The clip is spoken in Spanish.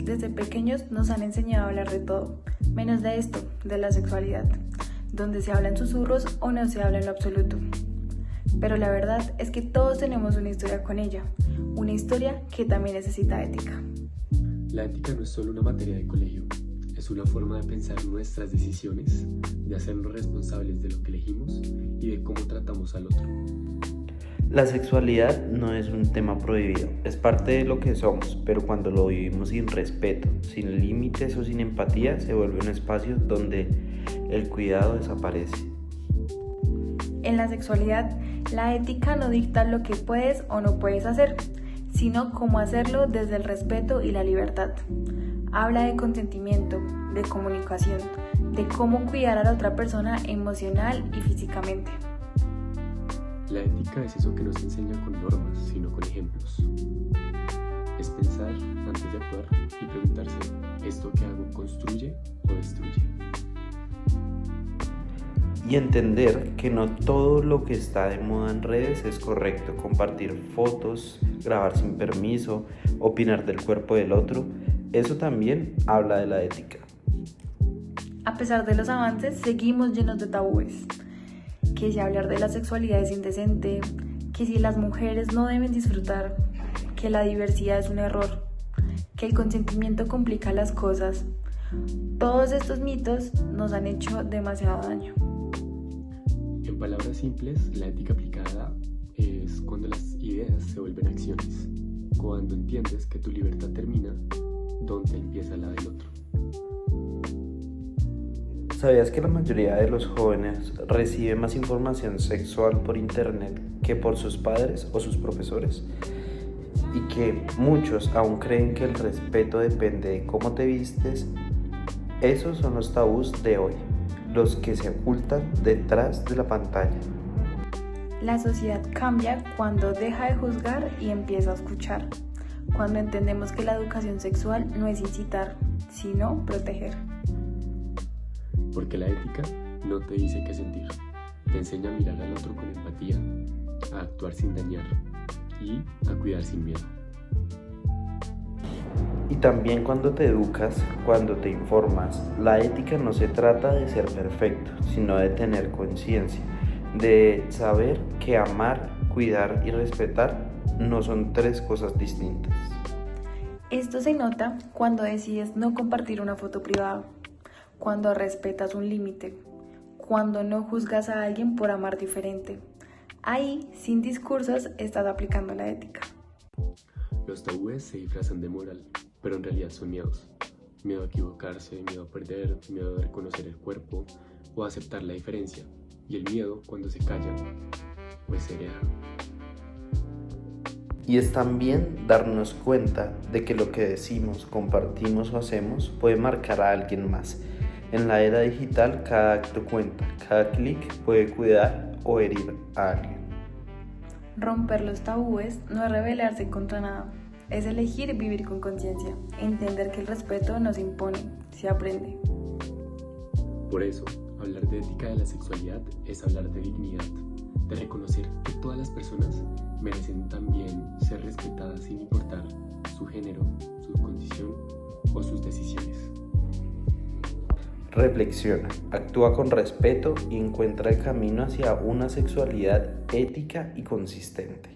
Desde pequeños nos han enseñado a hablar de todo, menos de esto, de la sexualidad, donde se habla en susurros o no se habla en lo absoluto. Pero la verdad es que todos tenemos una historia con ella, una historia que también necesita ética. La ética no es solo una materia de colegio, es una forma de pensar nuestras decisiones, de hacernos responsables de lo que elegimos y de cómo tratamos al otro. La sexualidad no es un tema prohibido, es parte de lo que somos, pero cuando lo vivimos sin respeto, sin límites o sin empatía, se vuelve un espacio donde el cuidado desaparece. En la sexualidad, la ética no dicta lo que puedes o no puedes hacer, sino cómo hacerlo desde el respeto y la libertad. Habla de consentimiento, de comunicación, de cómo cuidar a la otra persona emocional y físicamente. La ética es eso que no se enseña con normas, sino con ejemplos. Es pensar antes de actuar y preguntarse, ¿esto que hago construye o destruye? Y entender que no todo lo que está de moda en redes es correcto. Compartir fotos, grabar sin permiso, opinar del cuerpo del otro, eso también habla de la ética. A pesar de los avances, seguimos llenos de tabúes. Que si hablar de la sexualidad es indecente, que si las mujeres no deben disfrutar, que la diversidad es un error, que el consentimiento complica las cosas. Todos estos mitos nos han hecho demasiado daño. En palabras simples, la ética aplicada es cuando las ideas se vuelven acciones, cuando entiendes que tu libertad termina donde empieza la del otro. ¿Sabías que la mayoría de los jóvenes recibe más información sexual por internet que por sus padres o sus profesores? Y que muchos aún creen que el respeto depende de cómo te vistes. Esos son los tabús de hoy, los que se ocultan detrás de la pantalla. La sociedad cambia cuando deja de juzgar y empieza a escuchar, cuando entendemos que la educación sexual no es incitar, sino proteger. Porque la ética no te dice qué sentir, te enseña a mirar al otro con empatía, a actuar sin dañar y a cuidar sin miedo. Y también cuando te educas, cuando te informas, la ética no se trata de ser perfecto, sino de tener conciencia, de saber que amar, cuidar y respetar no son tres cosas distintas. Esto se nota cuando decides no compartir una foto privada, cuando respetas un límite, cuando no juzgas a alguien por amar diferente. Ahí, sin discursos, estás aplicando la ética. Los tabúes se disfrazan de moral, pero en realidad son miedos. Miedo a equivocarse, miedo a perder, miedo a reconocer el cuerpo o a aceptar la diferencia. Y el miedo, cuando se calla, pues se hereda. Y es también darnos cuenta de que lo que decimos, compartimos o hacemos puede marcar a alguien más. En la era digital, cada acto cuenta, cada clic puede cuidar o herir a alguien. Romper los tabúes no es rebelarse contra nada, es elegir vivir con conciencia, entender que el respeto no se impone, se aprende. Por eso, hablar de ética de la sexualidad es hablar de dignidad, de reconocer que todas las personas merecen también ser respetadas sin importar su género, su condición o sus decisiones. Reflexiona, actúa con respeto y encuentra el camino hacia una sexualidad ética y consistente.